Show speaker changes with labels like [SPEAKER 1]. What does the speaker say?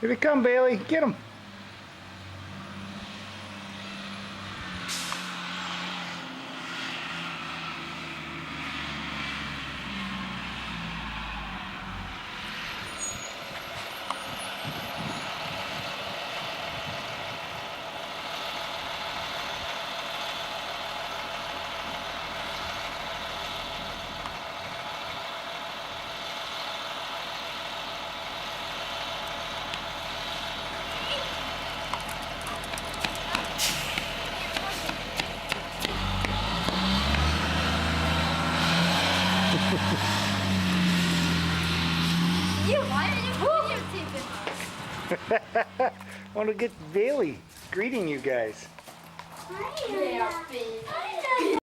[SPEAKER 1] Here they come, Bailey. Get them.
[SPEAKER 2] Why are you videotaping us?
[SPEAKER 1] I want to get Bailey greeting you guys.
[SPEAKER 2] Hi,